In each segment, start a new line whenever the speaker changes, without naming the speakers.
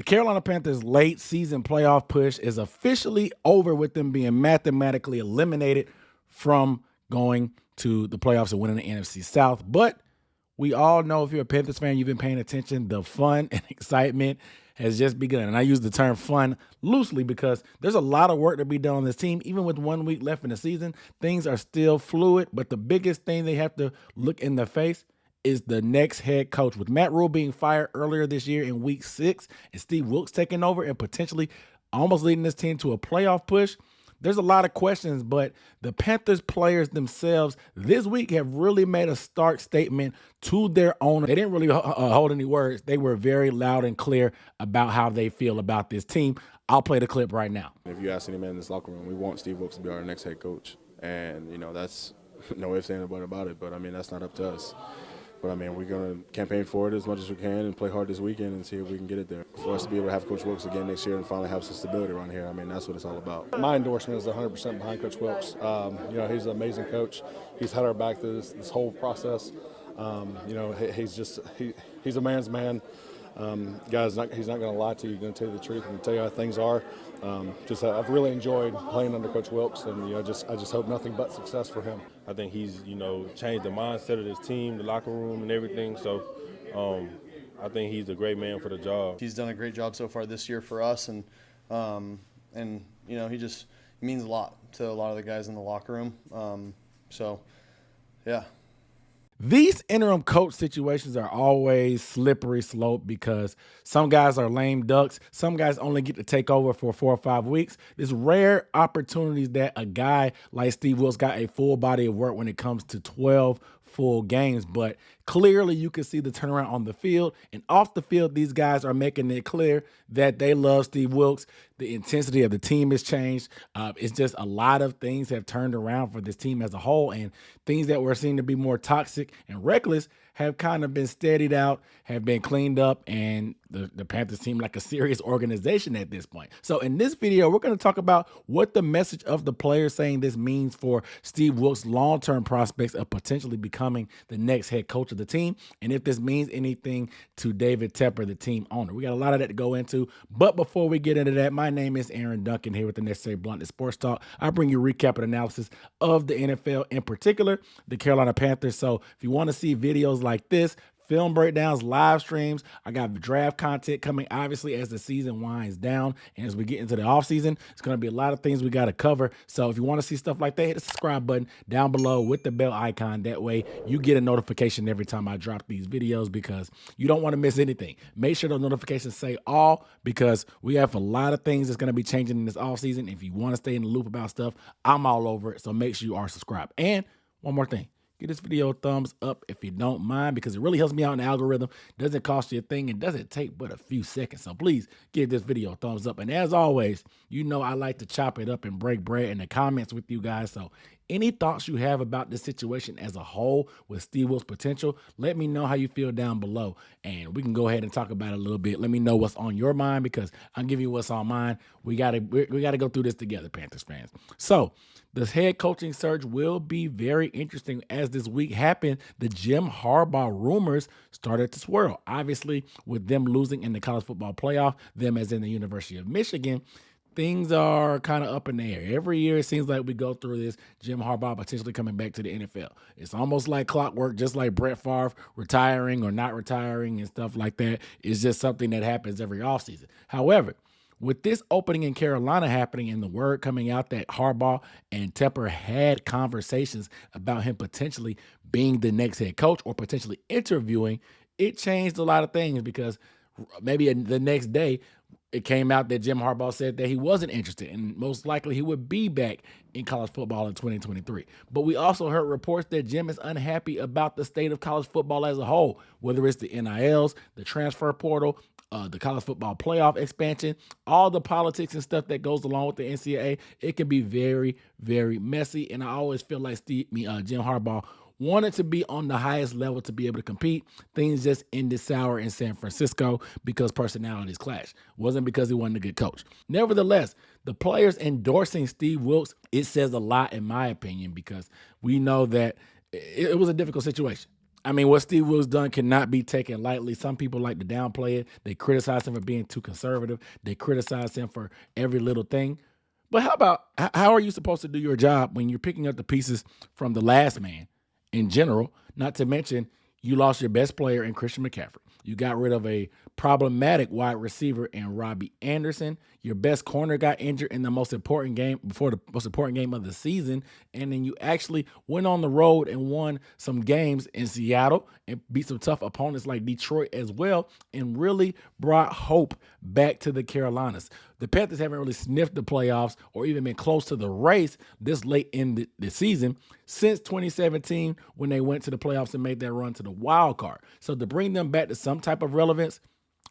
The Carolina Panthers' late season playoff push is officially over, with them being mathematically eliminated from going to the playoffs and winning the NFC South. But we all know, if you're a Panthers fan, you've been paying attention, the fun and excitement has just begun. And I use the term fun loosely because there's a lot of work to be done on this team. Even with 1 week left in the season, things are still fluid. But the biggest thing they have to look in the face is the next head coach. With Matt Rhule being fired earlier this year in week 6 and Steve Wilks taking over and potentially almost leading this team to a playoff push, there's a lot of questions. But the Panthers players themselves this week have really made a stark statement to their owner. They didn't really hold any words. They were very loud and clear about how they feel about this team. I'll play the clip right now.
If you ask any man in this locker room, we want Steve Wilks to be our next head coach. And, that's no ifs, ands, or about it. But, that's not up to us. But, we're going to campaign for it as much as we can and play hard this weekend and see if we can get it there. For us to be able to have Coach Wilks again next year and finally have some stability around here, that's what it's all about.
My endorsement is 100% behind Coach Wilks. He's an amazing coach. He's had our back through this whole process. He's a man's man. Guys, he's not going to lie to you. He's going to tell you the truth and tell you how things are. I've really enjoyed playing under Coach Wilks, and I just hope nothing but success for him.
I think he's changed the mindset of this team, the locker room, and everything. So I think he's a great man for the job.
He's done a great job so far this year for us, and he means a lot to a lot of the guys in the locker room. Yeah.
These interim coach situations are always slippery slope because some guys are lame ducks. Some guys only get to take over for 4 or 5 weeks. There's rare opportunities that a guy like Steve Wilks got a full body of work when it comes to 12 full games, but clearly you can see the turnaround on the field and off the field. These guys are making it clear that they love Steve Wilks. The intensity of the team has changed. It's just a lot of things have turned around for this team as a whole, and things that were seen to be more toxic and reckless have kind of been steadied out, have been cleaned up, and the Panthers seem like a serious organization at this point. So in this video, we're going to talk about what the message of the players saying this means for Steve Wilks' long-term prospects of potentially becoming the next head coach of the team, and if this means anything to David Tepper, the team owner. We got a lot of that to go into, but before we get into that, my name is Aaron Duncan here with the Necessary Bluntness Sports Talk. I bring you recap and analysis of the NFL, in particular the Carolina Panthers. So if you want to see videos like this, film breakdowns, live streams, I got draft content coming, obviously, as the season winds down and as we get into the offseason. It's going to be a lot of things we got to cover. So if you want to see stuff like that, hit the subscribe button down below with the bell icon. That way you get a notification every time I drop these videos because you don't want to miss anything. Make sure those notifications say all, because we have a lot of things that's going to be changing in this offseason. If you want to stay in the loop about stuff, I'm all over it. So make sure you are subscribed. And one more thing. Give this video a thumbs up if you don't mind, because it really helps me out in the algorithm. Doesn't cost you a thing and doesn't take but a few seconds. So please give this video a thumbs up. And as always, I like to chop it up and break bread in the comments with you guys. So any thoughts you have about this situation as a whole with Steve Wilks' potential, let me know how you feel down below, and we can go ahead and talk about it a little bit. Let me know what's on your mind, because I'm giving you what's on mine. We gotta go through this together, Panthers fans. So the head coaching search will be very interesting. As this week happened, the Jim Harbaugh rumors started to swirl. Obviously, with them losing in the college football playoff, them as in the University of Michigan, things are kind of up in the air. Every year it seems like we go through this, Jim Harbaugh potentially coming back to the NFL. It's almost like clockwork, just like Brett Favre retiring or not retiring and stuff like that. It's just something that happens every offseason. However, with this opening in Carolina happening and the word coming out that Harbaugh and Tepper had conversations about him potentially being the next head coach or potentially interviewing, it changed a lot of things, because maybe the next day it came out that Jim Harbaugh said that he wasn't interested and most likely he would be back in college football in 2023. But we also heard reports that Jim is unhappy about the state of college football as a whole, whether it's the NILs, the transfer portal, the college football playoff expansion, all the politics and stuff that goes along with the NCAA. It can be very, very messy. And I always feel like Jim Harbaugh wanted to be on the highest level to be able to compete. Things just ended sour in San Francisco because personalities clashed. Wasn't because he wasn't a good coach. Nevertheless, the players endorsing Steve Wilks, it says a lot in my opinion, because we know that it was a difficult situation. I mean, what Steve Wilks done cannot be taken lightly. Some people like to downplay it. They criticize him for being too conservative. They criticize him for every little thing. But how are you supposed to do your job when you're picking up the pieces from the last man in general? Not to mention, you lost your best player in Christian McCaffrey. You got rid of a problematic wide receiver in Robbie Anderson. Your best corner got injured in the most important game before the most important game of the season. And then you actually went on the road and won some games in Seattle and beat some tough opponents like Detroit as well, and really brought hope back to the Carolinas. The Panthers haven't really sniffed the playoffs or even been close to the race this late in the season since 2017 when they went to the playoffs and made that run to the wild card. So to bring them back to some type of relevance,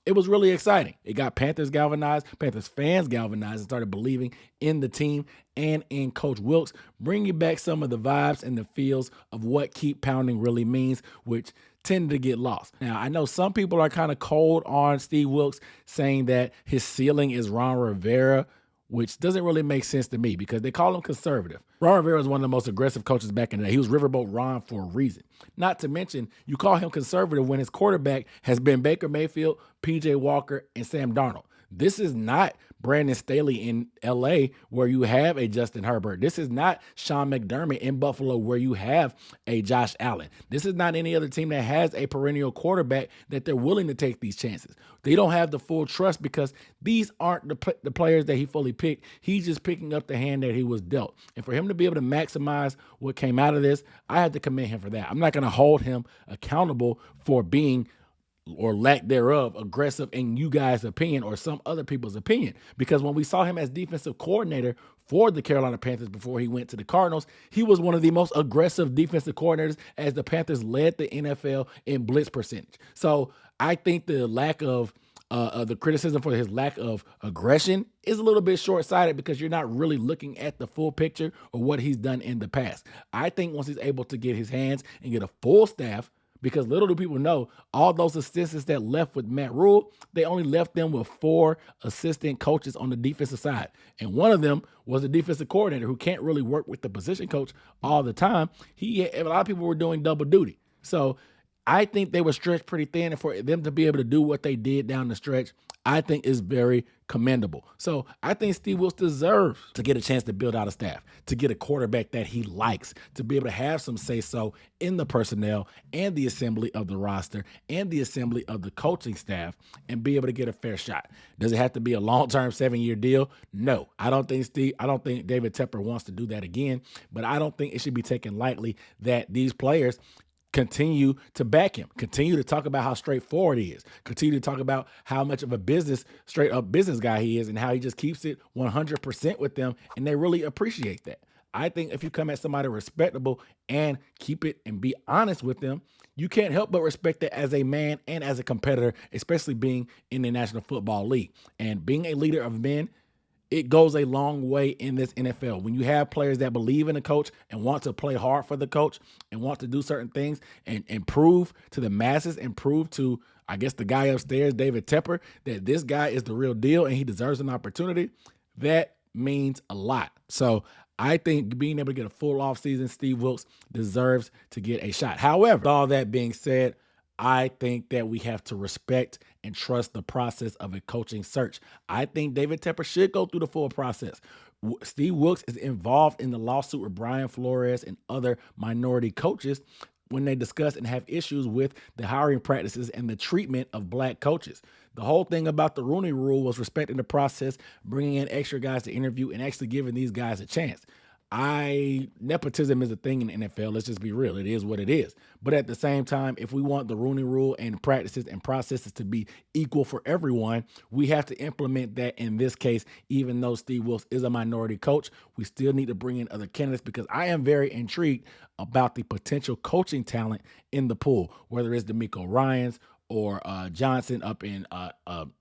it was really exciting. It got Panthers galvanized, Panthers fans galvanized, and started believing in the team and in Coach Wilks, bringing back some of the vibes and the feels of what keep pounding really means, which tend to get lost. Now, I know some people are kind of cold on Steve Wilks, saying that his ceiling is Ron Rivera, which doesn't really make sense to me because they call him conservative. Ron Rivera is one of the most aggressive coaches back in the day. He was Riverboat Ron for a reason. Not to mention, you call him conservative when his quarterback has been Baker Mayfield, PJ Walker, and Sam Darnold. This is not Brandon Staley in L.A. where you have a Justin Herbert. This is not Sean McDermott in Buffalo where you have a Josh Allen. This is not any other team that has a perennial quarterback that they're willing to take these chances. They don't have the full trust because these aren't the players that he fully picked. He's just picking up the hand that he was dealt. And for him to be able to maximize what came out of this, I have to commend him for that. I'm not going to hold him accountable for being or lack thereof aggressive in you guys' opinion or some other people's opinion. Because when we saw him as defensive coordinator for the Carolina Panthers before he went to the Cardinals, he was one of the most aggressive defensive coordinators as the Panthers led the NFL in blitz percentage. So I think the lack of the criticism for his lack of aggression is a little bit short-sighted because you're not really looking at the full picture of what he's done in the past. I think once he's able to get his hands and get a full staff, because little do people know, all those assistants that left with Matt Rhule, they only left them with 4 assistant coaches on the defensive side. And one of them was a defensive coordinator who can't really work with the position coach all the time. A lot of people were doing double duty. So I think they were stretched pretty thin, and for them to be able to do what they did down the stretch, I think is very commendable. So I think Steve Wilks deserves to get a chance to build out a staff, to get a quarterback that he likes, to be able to have some say-so in the personnel and the assembly of the roster and the assembly of the coaching staff and be able to get a fair shot. Does it have to be a long-term 7-year deal? No. I don't think David Tepper wants to do that again, but I don't think it should be taken lightly that these players continue to back him, continue to talk about how straightforward he is, continue to talk about how much of a straight up business guy he is and how he just keeps it 100% with them. And they really appreciate that. I think if you come at somebody respectable and keep it and be honest with them, you can't help but respect that as a man and as a competitor, especially being in the National Football League and being a leader of men. It goes a long way in this NFL. When you have players that believe in the coach and want to play hard for the coach and want to do certain things and prove to the masses and prove to, I guess, the guy upstairs, David Tepper, that this guy is the real deal and he deserves an opportunity, that means a lot. So I think being able to get a full offseason, Steve Wilks deserves to get a shot. However, all that being said, I think that we have to respect and trust the process of a coaching search. I think David Tepper should go through the full process. Steve Wilks is involved in the lawsuit with Brian Flores and other minority coaches when they discuss and have issues with the hiring practices and the treatment of black coaches. The whole thing about the Rooney Rule was respecting the process, bringing in extra guys to interview and actually giving these guys a chance. Nepotism is a thing in the NFL. Let's just be real. It is what it is. But at the same time, if we want the Rooney Rule and practices and processes to be equal for everyone, we have to implement that in this case. Even though Steve Wilks is a minority coach, we still need to bring in other candidates because I am very intrigued about the potential coaching talent in the pool, whether it's DeMeco Ryans or Johnson up in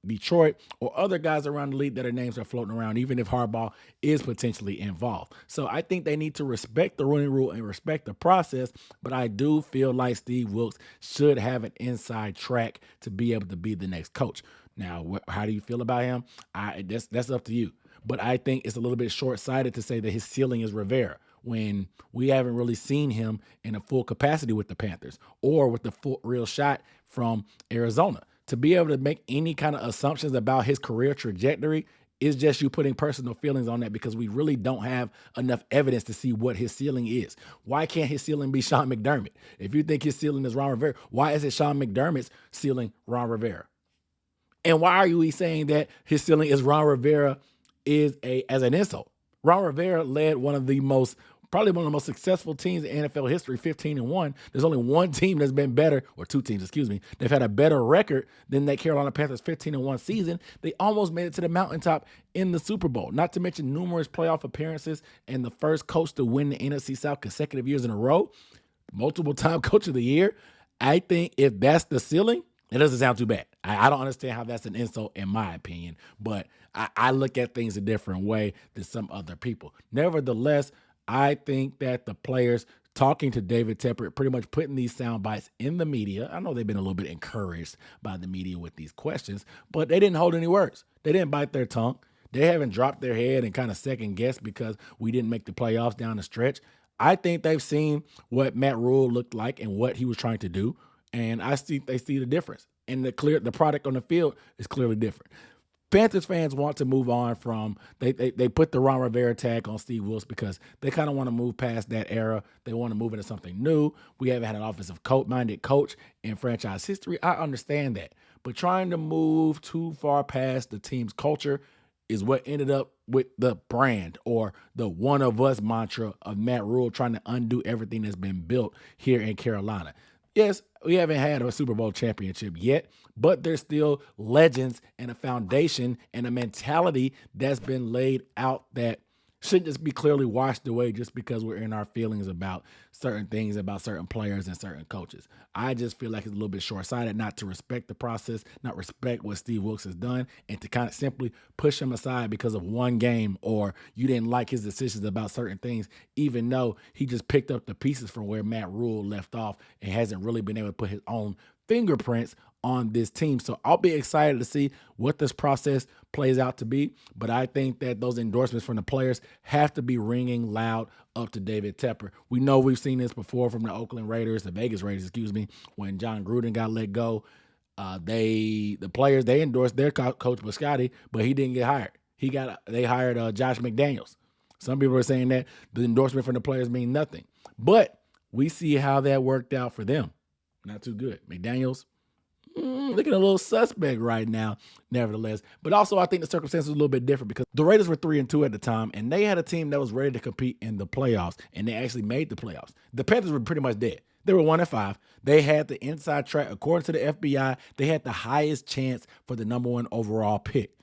Detroit, or other guys around the league that their names are floating around, even if Harbaugh is potentially involved. So I think they need to respect the Rooney Rule and respect the process, but I do feel like Steve Wilks should have an inside track to be able to be the next coach. Now, how do you feel about him? That's up to you. But I think it's a little bit short-sighted to say that his ceiling is Rivera. when we haven't really seen him in a full capacity with the Panthers or with the full real shot from Arizona. To be able to make any kind of assumptions about his career trajectory is just you putting personal feelings on that because we really don't have enough evidence to see what his ceiling is. Why can't his ceiling be Sean McDermott? If you think his ceiling is Ron Rivera, why is it Sean McDermott's ceiling Ron Rivera? And why are you saying that his ceiling is Ron Rivera as an insult? Ron Rivera led probably one of the most successful teams in NFL history, 15-1. There's only one team that's been better, or two teams, excuse me, they've had a better record than that Carolina Panthers 15-1 season. They almost made it to the mountaintop in the Super Bowl, not to mention numerous playoff appearances and the first coach to win the NFC South consecutive years in a row, multiple-time coach of the year. I think if that's the ceiling, it doesn't sound too bad. I don't understand how that's an insult in my opinion, but I look at things a different way than some other people. Nevertheless, I think that the players talking to David Tepper, pretty much putting these sound bites in the media. I know they've been a little bit encouraged by the media with these questions, but they didn't hold any words. They didn't bite their tongue. They haven't dropped their head and kind of second guessed because we didn't make the playoffs down the stretch. I think they've seen what Matt Rhule looked like and what he was trying to do, and I think they see the difference. And the product on the field is clearly different. Panthers fans want to move on from they put the Ron Rivera tag on Steve Wilks because they kind of want to move past that era. They want to move into something new. We haven't had an offensive minded coach in franchise history. I understand that. But trying to move too far past the team's culture is what ended up with the brand or the one of us mantra of Matt Rhule trying to undo everything that's been built here in Carolina. Yes, we haven't had a Super Bowl championship yet, but there's still legends and a foundation and a mentality that's been laid out that shouldn't just be clearly washed away just because we're in our feelings about certain things, about certain players and certain coaches. I just feel like it's a little bit short-sighted not to respect the process, not respect what Steve Wilks has done, and to kind of simply push him aside because of one game or you didn't like his decisions about certain things, even though he just picked up the pieces from where Matt Rhule left off and hasn't really been able to put his own fingerprints on this team. So I'll be excited to see what this process plays out to be. But I think that those endorsements from the players have to be ringing loud up to David Tepper. We know we've seen this before from the Vegas Raiders, when John Gruden got let go. The players, they endorsed their coach Biscotti, but he didn't get hired. They hired Josh McDaniels. Some people are saying that the endorsement from the players mean nothing. But we see how that worked out for them. Not too good. McDaniels, looking a little suspect right now, nevertheless. But also, I think the circumstances were a little bit different because the Raiders were 3-2 at the time, and they had a team that was ready to compete in the playoffs, and they actually made the playoffs. The Panthers were pretty much dead. They were 1-5. They had the inside track. According to the FBI, they had the highest chance for the number 1 overall pick.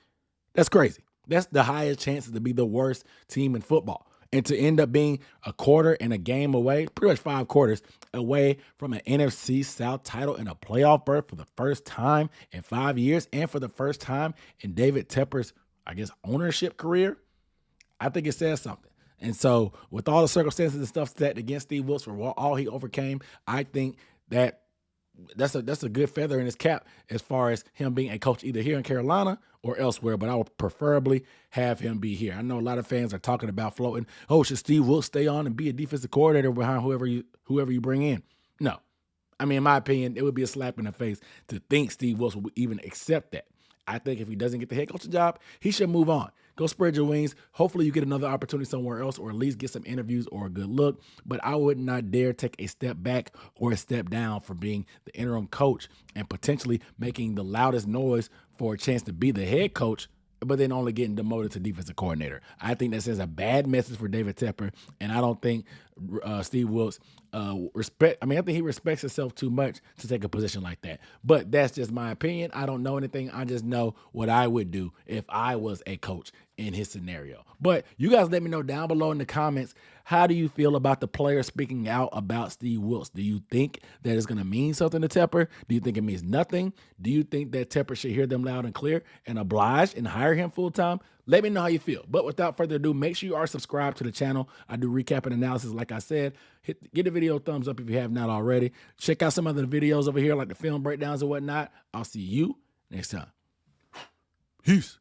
That's crazy. That's the highest chances to be the worst team in football. And to end up being a quarter and a game away, pretty much 5 quarters away from an NFC South title and a playoff berth for the first time in 5 years and for the first time in David Tepper's, ownership career, I think it says something. And so with all the circumstances and stuff set against Steve Wilks for all he overcame, I think that that's a good feather in his cap as far as him being a coach either here in Carolina or elsewhere, but I would preferably have him be here. I know a lot of fans are talking about floating, should Steve Wilks stay on and be a defensive coordinator behind whoever you bring in? No. In my opinion, it would be a slap in the face to think Steve Wilks would even accept that. I think if he doesn't get the head coaching job, he should move on. Go spread your wings. Hopefully you get another opportunity somewhere else or at least get some interviews or a good look. But I would not dare take a step back or a step down from being the interim coach and potentially making the loudest noise for a chance to be the head coach, but then only getting demoted to defensive coordinator. I think that sends a bad message for David Tepper, and I don't think Steve Wilks I think he respects himself too much to take a position like that. But that's just my opinion. I don't know anything. I just know what I would do if I was a coach in his scenario. But you guys let me know down below in the comments, how do you feel about the players speaking out about Steve Wilks? Do you think that it's going to mean something to Tepper? Do you think it means nothing? Do you think that Tepper should hear them loud and clear and oblige and hire him full-time? Let me know how you feel. But without further ado, make sure you are subscribed to the channel. I do recap and analysis, like I said. Give the video a thumbs up if you have not already. Check out some other videos over here, like the film breakdowns and whatnot. I'll see you next time. Peace.